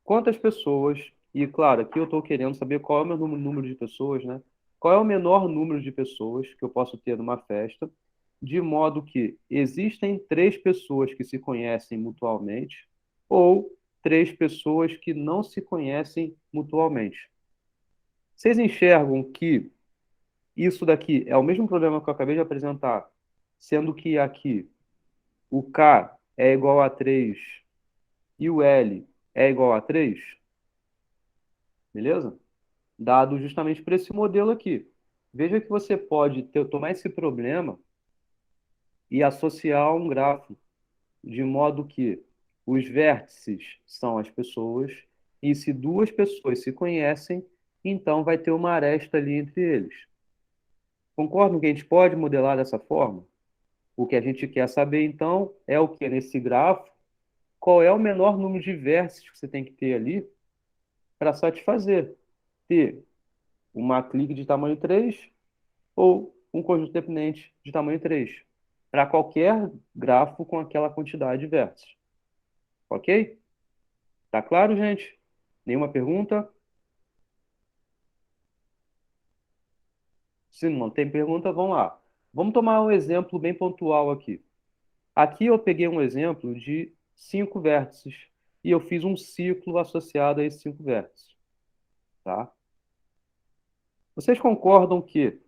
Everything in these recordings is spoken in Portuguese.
quantas pessoas, e claro, aqui eu estou querendo saber qual é o meu número de pessoas, né? Qual é o menor número de pessoas que eu posso ter numa festa, de modo que existem três pessoas que se conhecem mutualmente, ou três pessoas que não se conhecem mutualmente. Vocês enxergam que isso daqui é o mesmo problema que eu acabei de apresentar, sendo que aqui o K é igual a 3 e o L é igual a 3, beleza? Dado justamente por esse modelo aqui. Veja que você pode tomar esse problema e associar a um gráfico, de modo que os vértices são as pessoas, e se duas pessoas se conhecem, então vai ter uma aresta ali entre eles. Concordam que a gente pode modelar dessa forma? O que a gente quer saber, então, é o que nesse gráfico, qual é o menor número de vértices que você tem que ter ali para satisfazer. Ter uma clique de tamanho 3 ou um conjunto dependente de tamanho 3 para qualquer grafo com aquela quantidade de vértices. Ok? Tá claro, gente? Nenhuma pergunta? Se não tem pergunta, vamos lá. Vamos tomar um exemplo bem pontual aqui. Aqui eu peguei um exemplo de 5 vértices e eu fiz um ciclo associado a esses 5 vértices, tá? Vocês concordam que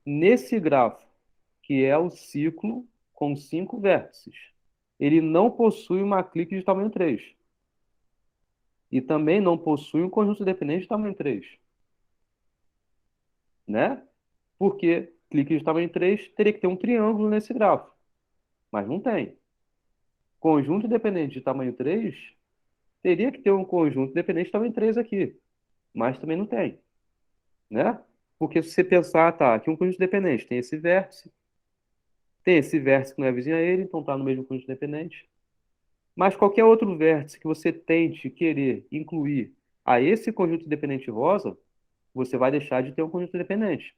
nesse grafo, que é o ciclo com 5 vértices, ele não possui uma clique de tamanho 3 e também não possui um conjunto dependente de tamanho 3, né? Porque clique de tamanho 3 teria que ter um triângulo nesse grafo, mas não tem. Conjunto dependente de tamanho 3 teria que ter um conjunto dependente de tamanho 3 aqui, mas também não tem, né? Porque se você pensar, tá, aqui um conjunto dependente tem esse vértice que não é vizinho a ele, então está no mesmo conjunto dependente. Mas qualquer outro vértice que você tente querer incluir a esse conjunto dependente rosa, você vai deixar de ter um conjunto dependente.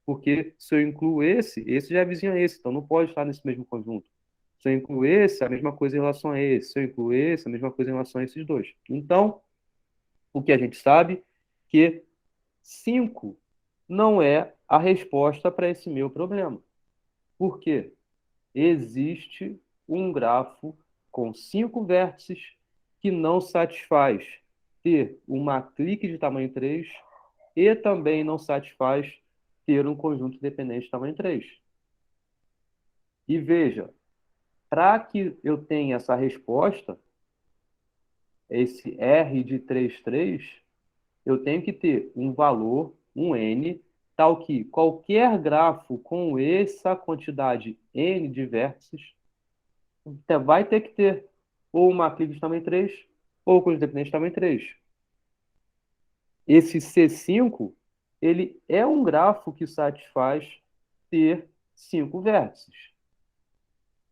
Porque se eu incluo esse já é vizinho a esse, então não pode estar nesse mesmo conjunto. Se eu incluo esse, a mesma coisa em relação a esse. Se eu incluo esse, a mesma coisa em relação a esses dois. Então, o que a gente sabe que 5 não é a resposta para esse meu problema. Por quê? Existe um grafo com 5 vértices que não satisfaz ter uma clique de tamanho 3 e também não satisfaz ter um conjunto dependente de tamanho 3. E veja, para que eu tenha essa resposta, esse R de 3 3, eu tenho que ter um valor, um N, tal que qualquer grafo com essa quantidade N de vértices vai ter que ter ou uma clique de tamanho 3 ou conjunto dependente de tamanho 3. Esse C5, ele é um grafo que satisfaz ter 5 vértices.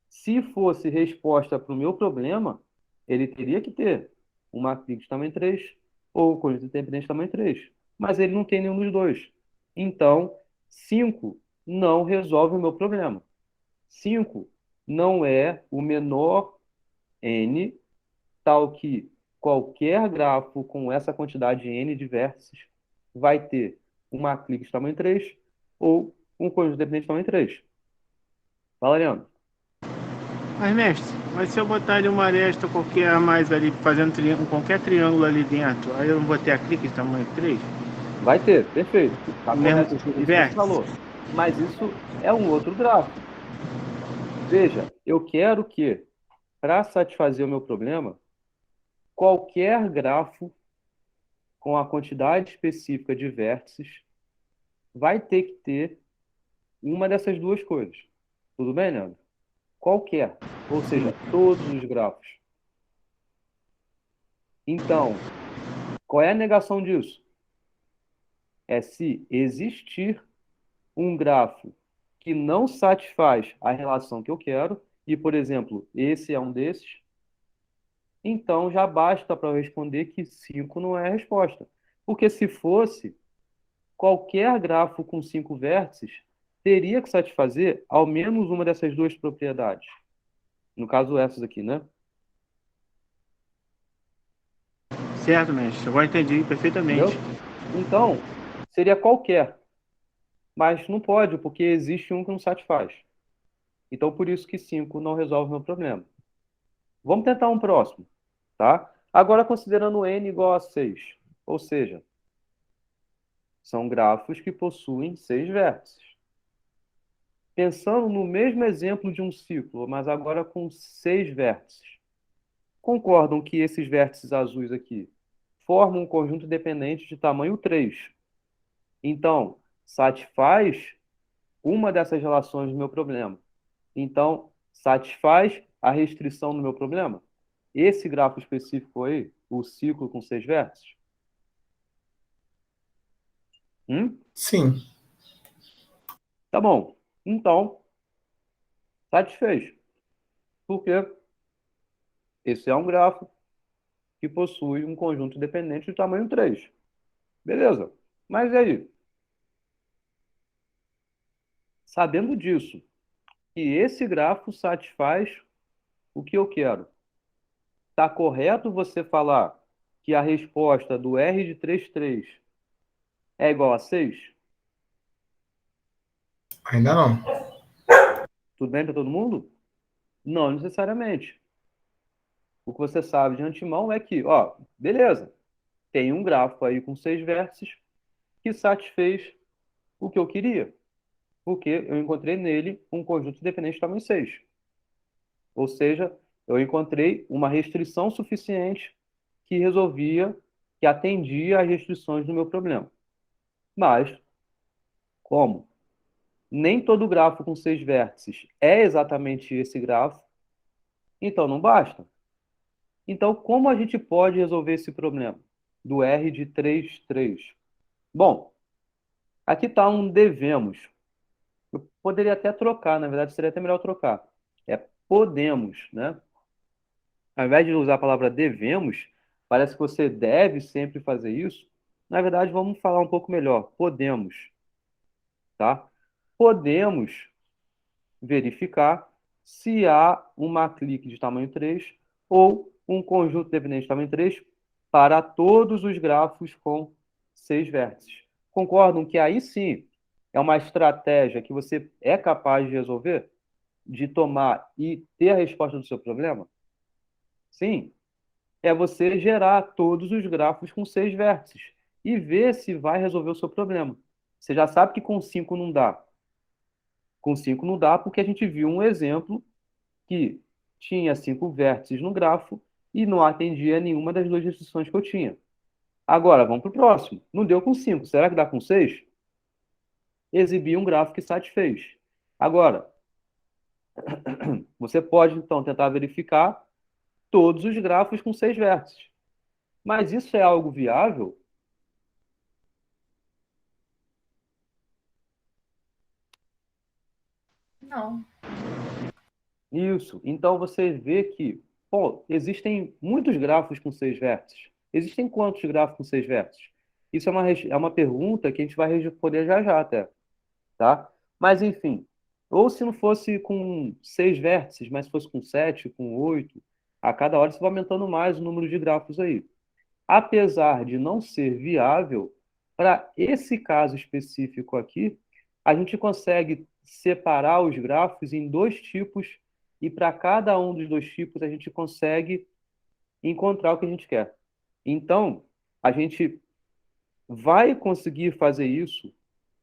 Se fosse resposta para o meu problema, ele teria que ter uma clique de tamanho 3 ou conjunto dependente de tamanho 3. Mas ele não tem nenhum dos dois. Então, 5 não resolve o meu problema. 5 não é o menor N, tal que qualquer grafo com essa quantidade N de vértices vai ter uma clique de tamanho 3 ou um conjunto dependente de tamanho 3. Fala, Leandro. Mas, mestre, mas se eu botar ali uma aresta qualquer a mais ali, fazendo qualquer triângulo ali dentro, aí eu não vou ter a clique de tamanho 3? Vai ter, perfeito. Está Mesmo correto com 5 isso que você vértices? falou. Mas isso é um outro grafo. Veja, eu quero que, para satisfazer o meu problema, qualquer grafo com a quantidade específica de vértices vai ter que ter uma dessas duas coisas. Tudo bem, Leandro? Qualquer. Ou seja, todos os grafos. Então, qual é a negação disso? É se existir um grafo que não satisfaz a relação que eu quero, e, por exemplo, esse é um desses, então já basta para eu responder que 5 não é a resposta. Porque se fosse, qualquer grafo com 5 vértices teria que satisfazer ao menos uma dessas duas propriedades. No caso, essas aqui, né? certo, mestre. Agora entendi perfeitamente. Entendeu? Então, seria qualquer, mas não pode, porque existe um que não satisfaz. Então, por isso que 5 não resolve o meu problema. Vamos tentar um próximo, tá? Agora, considerando n igual a 6, ou seja, são grafos que possuem 6 vértices. Pensando no mesmo exemplo de um ciclo, mas agora com 6 vértices. Concordam que esses vértices azuis aqui formam um conjunto dependente de tamanho 3. Então, satisfaz uma dessas relações do meu problema. Então, satisfaz a restrição do meu problema? Esse grafo específico aí, o ciclo com 6 vértices? Sim. Tá bom. Então, satisfez. Porque esse é um grafo que possui um conjunto dependente de tamanho 3. Beleza. Mas e aí? Sabendo disso, que esse grafo satisfaz o que eu quero. Está correto você falar que a resposta do R de 33 é igual a 6? Ainda não. Tudo bem para todo mundo? Não necessariamente. O que você sabe de antemão é que, ó, beleza, tem um grafo aí com 6 vértices que satisfez o que eu queria, porque eu encontrei nele um conjunto dependente de tamanho 6. Ou seja, eu encontrei uma restrição suficiente que resolvia, que atendia às restrições do meu problema. Mas, como nem todo grafo com 6 vértices é exatamente esse grafo, então não basta. Então, como a gente pode resolver esse problema do R de 3, 3? Bom, aqui está um devemos. Eu poderia até trocar, na verdade seria até melhor trocar. É podemos, né? Ao invés de usar a palavra devemos, parece que você deve sempre fazer isso. Na verdade, vamos falar um pouco melhor. Podemos, tá? Podemos verificar se há uma clique de tamanho 3 ou um conjunto dependente de tamanho 3 para todos os grafos com 6 vértices. Concordam que aí sim é uma estratégia que você é capaz de resolver, de tomar e ter a resposta do seu problema? Sim, é você gerar todos os grafos com 6 vértices e ver se vai resolver o seu problema. Você já sabe que com 5 não dá. Com 5 não dá porque a gente viu um exemplo que tinha 5 vértices no grafo e não atendia nenhuma das duas restrições que eu tinha. Agora, vamos para o próximo. Não deu com 5. Será que dá com 6? Exibir um gráfico que satisfez. Agora, você pode, então, tentar verificar todos os grafos com 6 vértices. Mas isso é algo viável? Não. Isso. Então você vê que, pô, existem muitos grafos com 6 vértices. Existem quantos grafos com 6 vértices? Isso é uma pergunta que a gente vai responder já já até, tá? Mas enfim, ou se não fosse com 6 vértices, mas fosse com 7, com 8, a cada hora você vai aumentando mais o número de grafos aí. Apesar de não ser viável, para esse caso específico aqui, a gente consegue separar os grafos em dois tipos e para cada um dos dois tipos a gente consegue encontrar o que a gente quer. Então, a gente vai conseguir fazer isso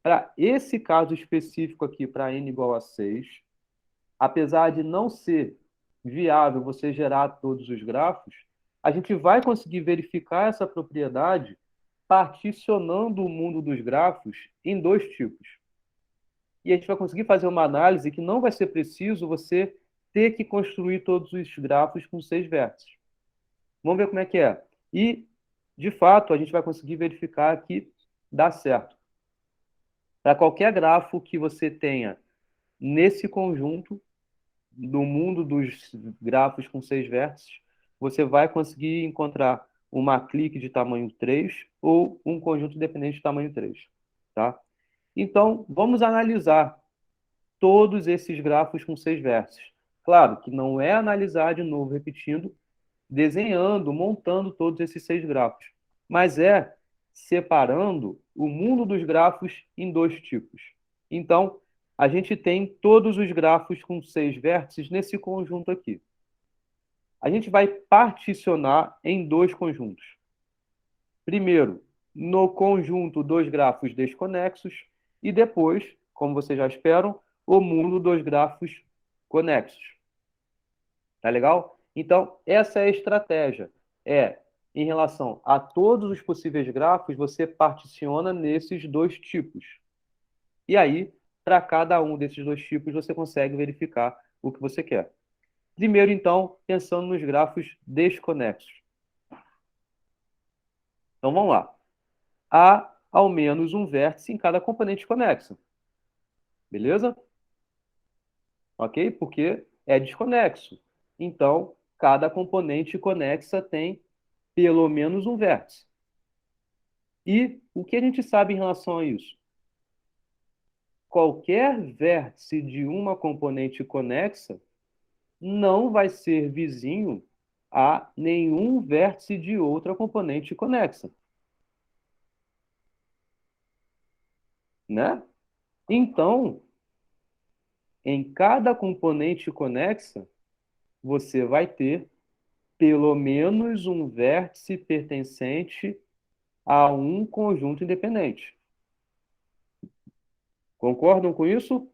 para esse caso específico aqui, para n igual a 6, apesar de não ser viável você gerar todos os grafos, a gente vai conseguir verificar essa propriedade particionando o mundo dos grafos em dois tipos. E a gente vai conseguir fazer uma análise que não vai ser preciso você ter que construir todos os grafos com 6 vértices. Vamos ver como é que é. E, de fato, a gente vai conseguir verificar que dá certo. Para qualquer grafo que você tenha nesse conjunto, do mundo dos grafos com 6 vértices, você vai conseguir encontrar uma clique de tamanho 3 ou um conjunto dependente de tamanho 3, tá? Então, vamos analisar todos esses grafos com 6 vértices. Claro que não é analisar de novo, repetindo, desenhando, montando todos esses 6 grafos. Mas é separando o mundo dos grafos em 2 tipos. Então, a gente tem todos os grafos com 6 vértices nesse conjunto aqui. A gente vai particionar em 2 conjuntos. Primeiro, no conjunto dos grafos desconexos e depois, como vocês já esperam, o mundo dos grafos conexos. Tá legal? Então, essa é a estratégia. Em relação a todos os possíveis grafos, você particiona nesses 2 tipos. E aí, para cada um desses 2 tipos, você consegue verificar o que você quer. Primeiro, então, pensando nos grafos desconexos. Então, vamos lá. Há ao menos um vértice em cada componente conexo. Beleza? Ok? Porque é desconexo. Então, cada componente conexa tem pelo menos um vértice. E o que a gente sabe em relação a isso? Qualquer vértice de uma componente conexa não vai ser vizinho a nenhum vértice de outra componente conexa. Né? Então, em cada componente conexa, você vai ter pelo menos um vértice pertencente a um conjunto independente. Concordam com isso?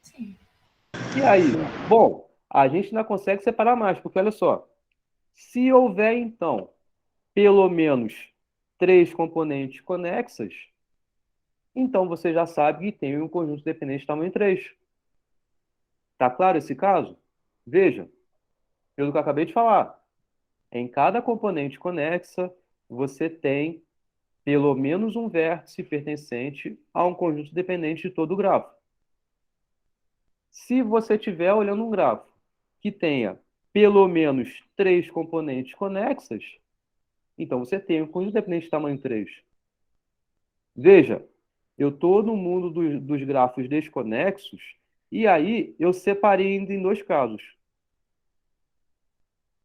Sim. E aí? Bom, a gente ainda consegue separar mais, porque olha só, se houver então pelo menos 3 componentes conexas, então você já sabe que tem um conjunto dependente de tamanho 3. Tá claro esse caso? Veja, pelo que eu acabei de falar, em cada componente conexa, você tem pelo menos um vértice pertencente a um conjunto dependente de todo o grafo. Se você estiver olhando um grafo que tenha pelo menos 3 componentes conexas, então você tem um conjunto dependente de tamanho 3. Veja, eu estou no mundo dos grafos desconexos, e aí eu separei ainda em 2 casos.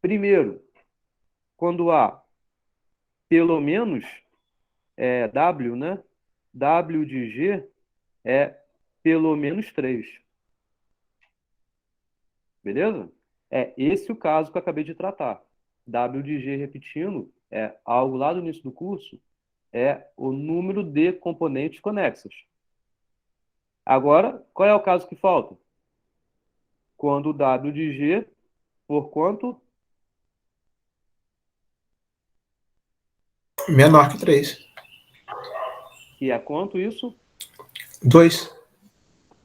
Primeiro, quando há pelo menos W, né? W de G é pelo menos 3. Beleza? É esse o caso que eu acabei de tratar. W de G, repetindo, é algo lá do início do curso, é o número de componentes conexos. Agora, qual é o caso que falta? Quando o W de G for quanto? Menor que 3. Que é quanto isso? 2.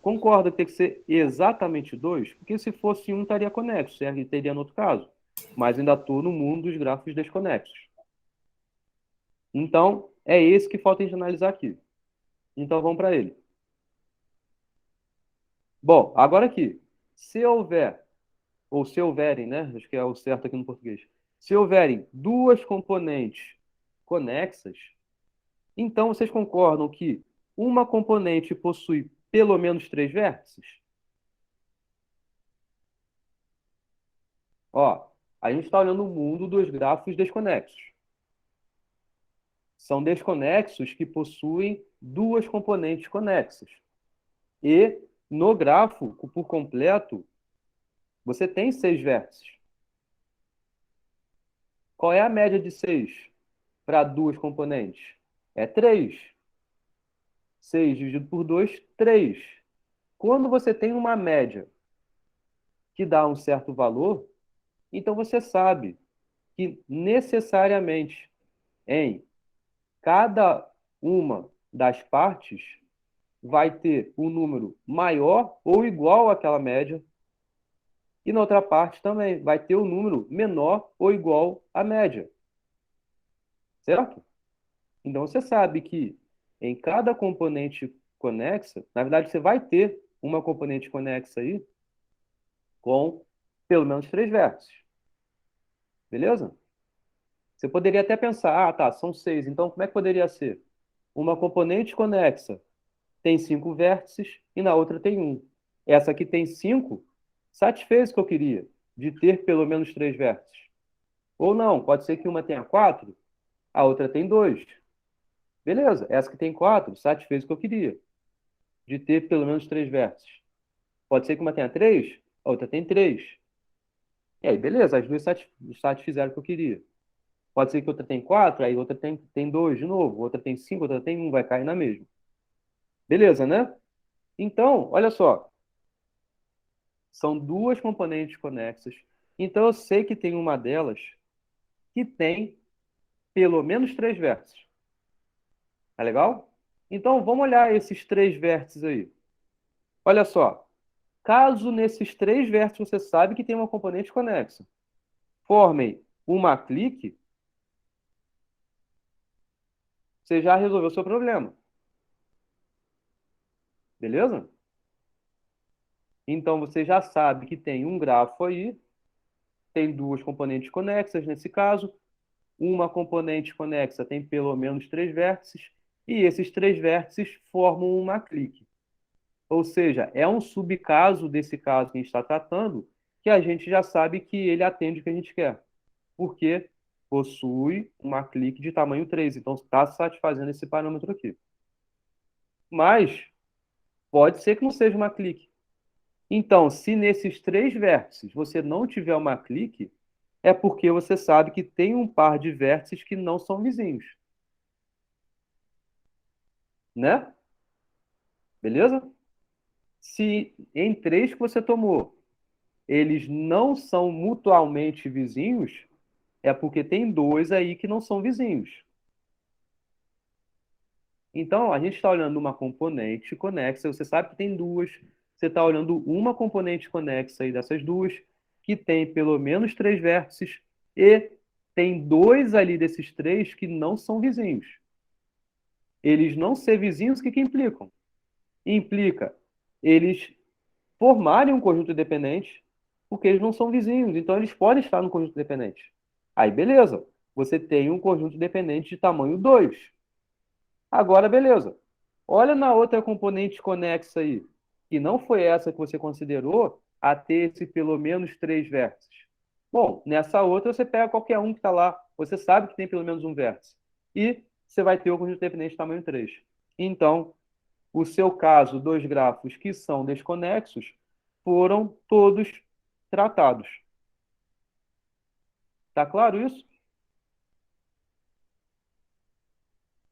Concorda que tem que ser exatamente 2? Porque se fosse um, estaria conexo, certo? E teria no outro caso. Mas ainda estou no mundo dos grafos desconexos. Então, é esse que falta a gente analisar aqui. Então, vamos para ele. Bom, agora aqui. Se houver, ou se houverem, né? Acho que é o certo aqui no português. Se houverem 2 componentes conexas, então vocês concordam que uma componente possui pelo menos 3 vértices? Ó, a gente está olhando o mundo dos grafos desconexos. São desconexos que possuem 2 componentes conexas. E no grafo, por completo, você tem 6 vértices. Qual é a média de 6 para 2 componentes? É 3. 6 dividido por 2, 3. Quando você tem uma média que dá um certo valor, então você sabe que necessariamente em cada uma das partes vai ter um número maior ou igual àquela média, e na outra parte também vai ter um número menor ou igual à média. Certo? Então você sabe que em cada componente conexa, na verdade você vai ter uma componente conexa aí com pelo menos 3 vértices. Beleza? Você poderia até pensar, ah, tá, são 6, então como é que poderia ser? Uma componente conexa tem 5 vértices e na outra tem 1. Essa aqui tem 5, satisfez o que eu queria. de ter pelo menos 3 vértices. Ou não, pode ser que uma tenha 4, a outra tem 2. Beleza, essa que tem 4 satisfez o que eu queria, de ter pelo menos 3 vértices. Pode ser que uma tenha 3, a outra tem 3. E aí, beleza, as duas satisfizeram o que eu queria. Pode ser que outra tem 4, aí outra tem 2 de novo, outra tem 5, outra tem 1, vai cair na mesma. Beleza, né? Então, olha só, são duas componentes conexas. Então, eu sei que tem uma delas que tem pelo menos 3 vértices. Tá legal? Então, vamos olhar esses 3 vértices aí. Olha só, caso nesses 3 vértices você sabe que tem uma componente conexa, formem uma clique, você já resolveu o seu problema. Beleza? Então, você já sabe que tem um grafo aí, tem duas componentes conexas nesse caso, uma componente conexa tem pelo menos 3 vértices, e esses 3 vértices formam uma clique. Ou seja, é um subcaso desse caso que a gente está tratando, que a gente já sabe que ele atende o que a gente quer, porque possui uma clique de tamanho 3, então está satisfazendo esse parâmetro aqui. Mas pode ser que não seja uma clique. Então, se nesses 3 vértices você não tiver uma clique, é porque você sabe que tem um par de vértices que não são vizinhos. Né? Beleza? Se em 3 que você tomou, eles não são mutuamente vizinhos, é porque tem 2 aí que não são vizinhos. Então, a gente está olhando uma componente conexa, você sabe que tem duas, você está olhando uma componente conexa aí dessas duas, que tem pelo menos 3 vértices, e tem 2 ali desses 3 que não são vizinhos. Eles não ser vizinhos, o que implicam? Implica eles formarem um conjunto independente, porque eles não são vizinhos, então eles podem estar no conjunto independente. Aí, beleza, você tem um conjunto independente de tamanho 2. Agora, beleza. Olha na outra componente conexa aí, que não foi essa que você considerou, a ter esse pelo menos 3 vértices. Bom, nessa outra você pega qualquer um que está lá, você sabe que tem pelo menos um vértice. E você vai ter o conjunto independente de tamanho 3. Então, o seu caso dos grafos que são desconexos foram todos tratados. Tá claro isso?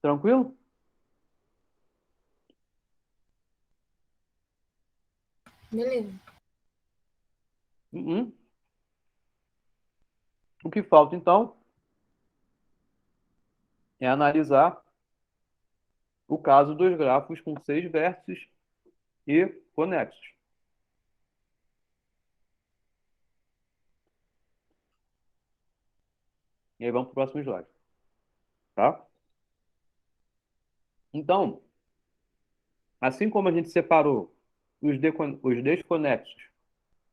Tranquilo? Beleza. Uhum. O que falta, então, é analisar o caso dos grafos com 6 vértices e conexos. E aí vamos para o próximo slide. Tá? Então, assim como a gente separou os desconexos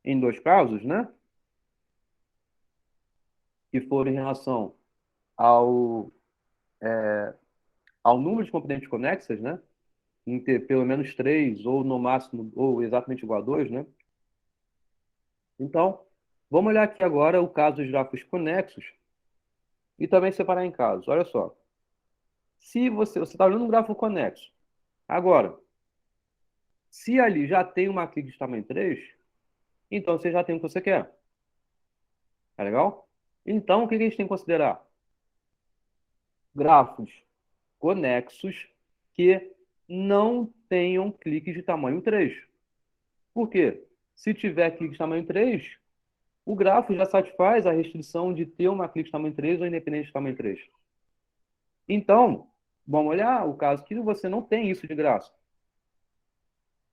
em 2 casos, né? Que foram em relação ao, ao número de componentes conexas, né? Em ter pelo menos 3, ou no máximo, ou exatamente igual a 2, né? Então, vamos olhar aqui agora o caso dos grafos conexos e também separar em casos. Olha só. Se você está olhando um grafo conexo, agora, se ali já tem uma clique de tamanho 3, então você já tem o que você quer. Tá legal? Então, o que a gente tem que considerar? Grafos conexos que não tenham cliques de tamanho 3. Por quê? Se tiver clique de tamanho 3, o grafo já satisfaz a restrição de ter uma clique de tamanho 3 ou independente de tamanho 3. Então, vamos olhar o caso que você não tem isso de graça.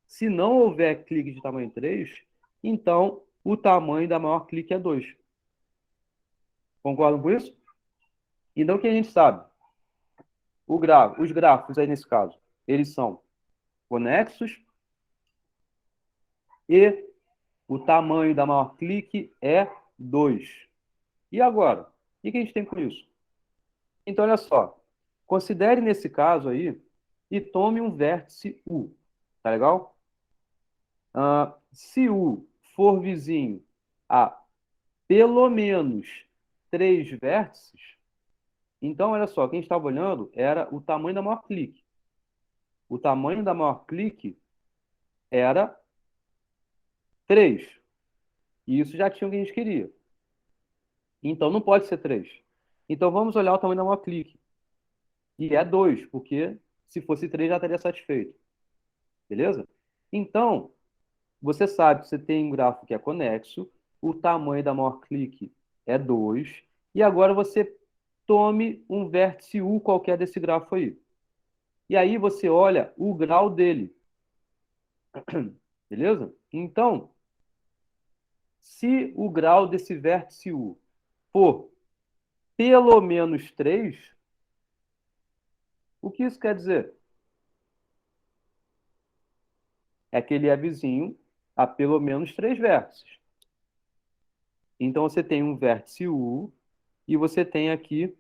Se não houver clique de tamanho 3, então o tamanho da maior clique é 2. Concordam com isso? Então, o que a gente sabe? Os grafos aí nesse caso, eles são conexos e o tamanho da maior clique é 2. E agora? O que a gente tem com isso? Então, olha só. Considere nesse caso aí e tome um vértice U. Tá legal? Se U for vizinho a pelo menos 3 vértices, então, olha só, quem estava olhando era o tamanho da maior clique. O tamanho da maior clique era 3. E isso já tinha o que a gente queria. Então, não pode ser 3. Então, vamos olhar o tamanho da maior clique. E é 2, porque se fosse 3 já estaria satisfeito. Beleza? Então, você sabe que você tem um gráfico que é conexo, o tamanho da maior clique é 2, e agora você tome um vértice U qualquer desse gráfico aí. E aí você olha o grau dele. Beleza? Então, se o grau desse vértice U for pelo menos 3, o que isso quer dizer? É que ele é vizinho a pelo menos 3 vértices. Então, você tem um vértice U e você tem aqui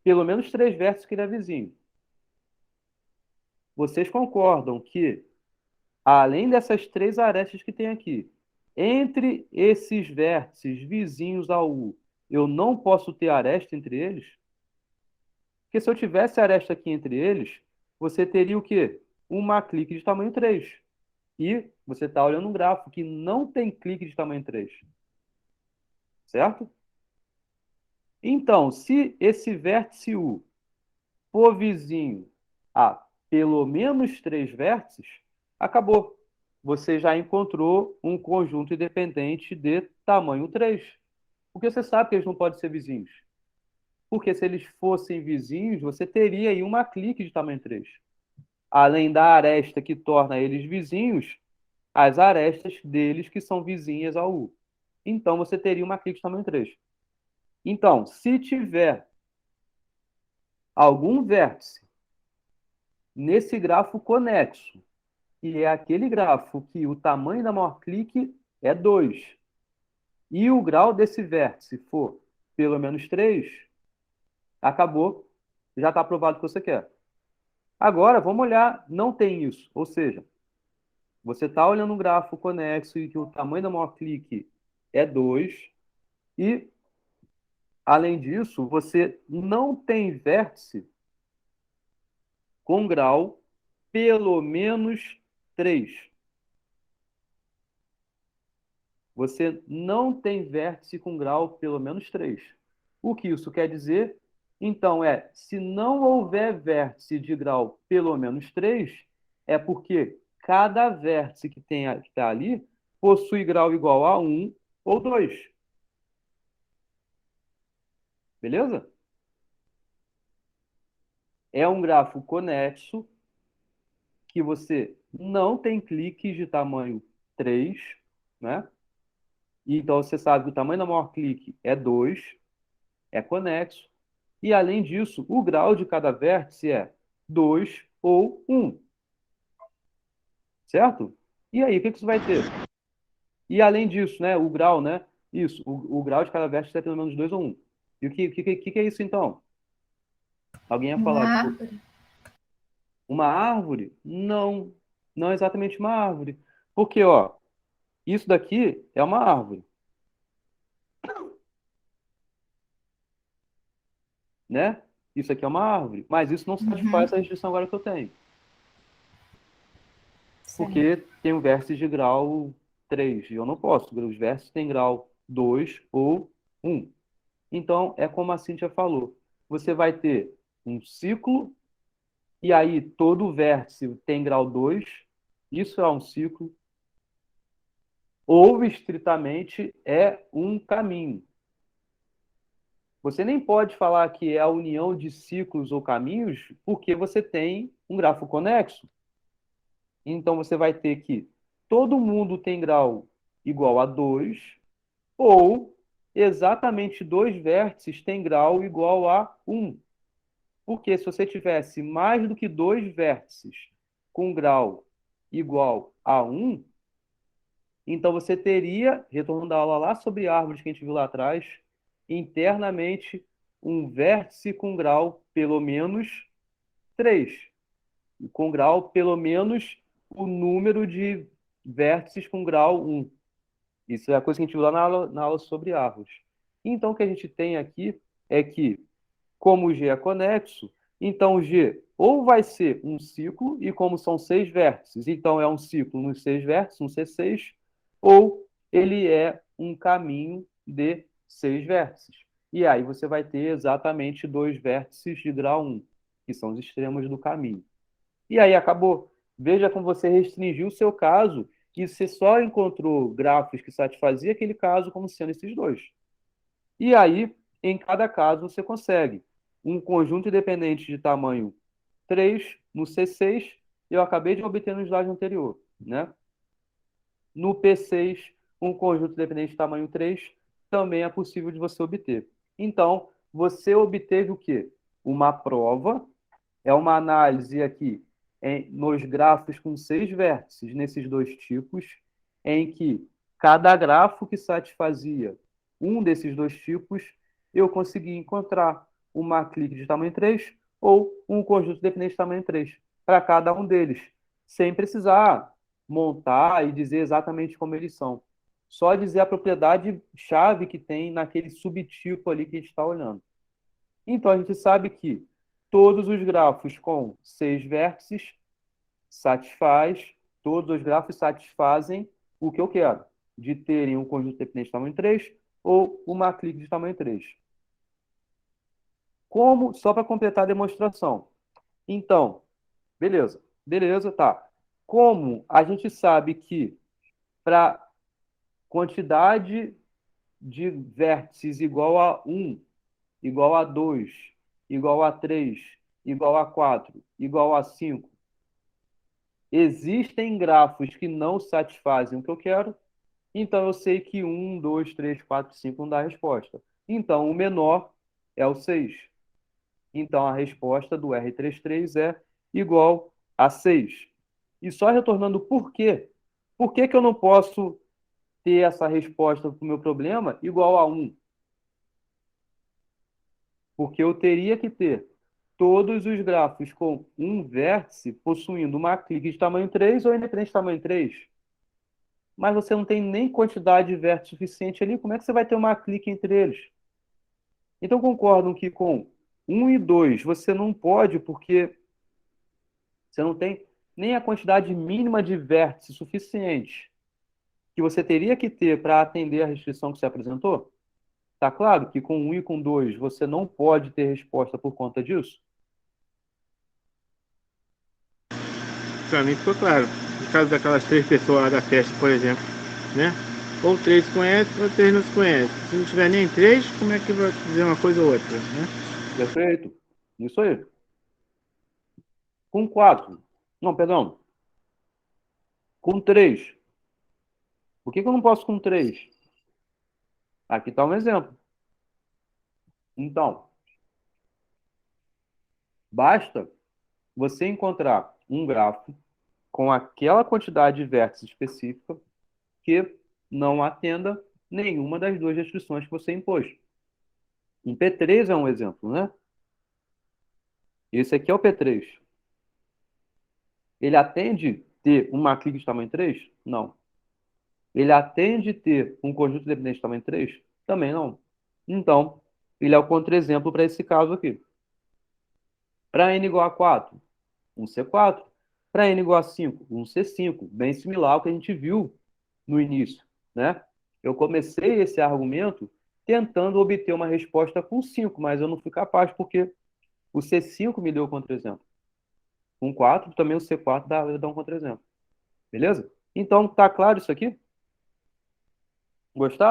pelo menos 3 vértices que ele é vizinho. Vocês concordam que, além dessas 3 arestas que tem aqui, entre esses vértices vizinhos ao U, eu não posso ter aresta entre eles? Porque se eu tivesse aresta aqui entre eles, você teria o quê? Uma clique de tamanho 3. E você está olhando um gráfico que não tem clique de tamanho 3. Certo? Então, se esse vértice U for vizinho a pelo menos 3 vértices, acabou. Você já encontrou um conjunto independente de tamanho 3. Porque você sabe que eles não podem ser vizinhos. Porque se eles fossem vizinhos, você teria aí uma clique de tamanho 3. Além da aresta que torna eles vizinhos, as arestas deles que são vizinhas ao U. Então, você teria uma clique de tamanho 3. Então, se tiver algum vértice nesse grafo conexo, e é aquele grafo que o tamanho da maior clique é 2, e o grau desse vértice for pelo menos 3, acabou, já está aprovado o que você quer. Agora, vamos olhar, não tem isso. Ou seja, você está olhando um gráfico conexo e que o tamanho da maior clique é 2, e, além disso, você não tem vértice com grau pelo menos 3. Você não tem vértice com grau pelo menos 3. O que isso quer dizer? Então, se não houver vértice de grau pelo menos 3, é porque cada vértice que está ali possui grau igual a 1 ou 2. Beleza? É um grafo conexo que você não tem cliques de tamanho 3, né? E então você sabe que o tamanho da maior clique é 2, é conexo. E além disso, o grau de cada vértice é 2 ou 1. Certo? E aí, o que que você vai ter? E além disso, né, o grau, né? Isso, o grau de cada vértice é pelo menos 2 ou 1. E o que é isso então? Alguém ia Uma falar, tipo, árvore. uma árvore? Não, não é exatamente uma árvore. Porque, ó, isso daqui é uma árvore, né? Isso aqui é uma árvore, mas isso não satisfaz Uhum. essa restrição agora que eu tenho. Certo. Porque tem um vértice de grau 3 e eu não posso. Os vértices têm grau 2 ou 1. Então, é como a Cíntia falou. Você vai ter um ciclo, e aí todo vértice tem grau 2. Isso é um ciclo. Ou, estritamente, é um caminho. Você nem pode falar que é a união de ciclos ou caminhos, porque você tem um grafo conexo. Então, você vai ter que todo mundo tem grau igual a 2, ou exatamente dois vértices têm grau igual a 1. Porque se você tivesse mais do que dois vértices com grau igual a 1, então você teria, retornando à aula lá sobre árvores que a gente viu lá atrás, internamente um vértice com grau pelo menos 3, com grau pelo menos o número de vértices com grau 1. Isso é a coisa que a gente viu lá na aula sobre árvores. Então, o que a gente tem aqui é que, como o G é conexo, então o G ou vai ser um ciclo, e como são 6 vértices, então é um ciclo nos 6 vértices, um C6, ou ele é um caminho de 6 vértices. E aí você vai ter exatamente 2 vértices de grau 1, que são os extremos do caminho. E aí acabou. Veja como você restringiu o seu caso, que você só encontrou grafos que satisfaziam aquele caso como sendo esses dois. E aí, em cada caso, você consegue um conjunto independente de tamanho 3 no C6, eu acabei de obter no slide anterior, né? No P6, um conjunto independente de tamanho 3 também é possível de você obter. Então, você obteve o quê? Uma prova, é uma análise aqui nos grafos com 6 vértices, nesses dois tipos, em que cada grafo que satisfazia um desses dois tipos, eu consegui encontrar uma clique de tamanho 3 ou um conjunto dependente de tamanho 3 para cada um deles, sem precisar montar e dizer exatamente como eles são. Só dizer a propriedade-chave que tem naquele subtipo ali que a gente está olhando. Então, a gente sabe que todos os grafos com 6 vértices todos os grafos satisfazem o que eu quero, de terem um conjunto dependente de tamanho 3 ou uma clique de tamanho 3. Como, só para completar a demonstração. Então, beleza, tá. Como a gente sabe que para quantidade de vértices igual a 1, igual a 2, igual a 3, igual a 4, igual a 5, existem grafos que não satisfazem o que eu quero, então eu sei que 1, 2, 3, 4, 5 não dá a resposta. Então, o menor é o 6. Então, a resposta do R33 é igual a 6. E só retornando por quê? Por que que eu não posso ter essa resposta para o meu problema igual a 1? Porque eu teria que ter todos os grafos com um vértice possuindo uma clique de tamanho 3 ou independente de tamanho 3. Mas você não tem nem quantidade de vértices suficiente ali, como é que você vai ter uma clique entre eles? Então concordam que com 1 e 2 você não pode, porque você não tem nem a quantidade mínima de vértices suficiente que você teria que ter para atender a restrição que você apresentou? Tá claro que com 1 e com 2 você não pode ter resposta por conta disso? Pra mim ficou claro. No caso daquelas 3 pessoas lá da festa, por exemplo, né? Ou 3 conhecem, ou 3 não se conhecem. Se não tiver nem 3, como é que vai dizer uma coisa ou outra, né? Perfeito. Isso aí. Com 4. Não, perdão. Com 3. Por que que eu não posso com 3? Aqui está um exemplo. Então, basta você encontrar um grafo com aquela quantidade de vértices específica que não atenda nenhuma das duas restrições que você impôs. Um P3 é um exemplo, né? Esse aqui é o P3. Ele atende ter uma clique de tamanho 3? Não. Ele atende ter um conjunto dependente de tamanho 3? Também não. Então, ele é o contra-exemplo para esse caso aqui. Para n igual a 4, um C4. Para n igual a 5, um C5. Bem similar ao que a gente viu no início, né? Eu comecei esse argumento tentando obter uma resposta com 5, mas eu não fui capaz porque o C5 me deu o contra-exemplo. Com 4, também o C4 dá um contra-exemplo. Beleza? Então, tá claro isso aqui? Gostaram?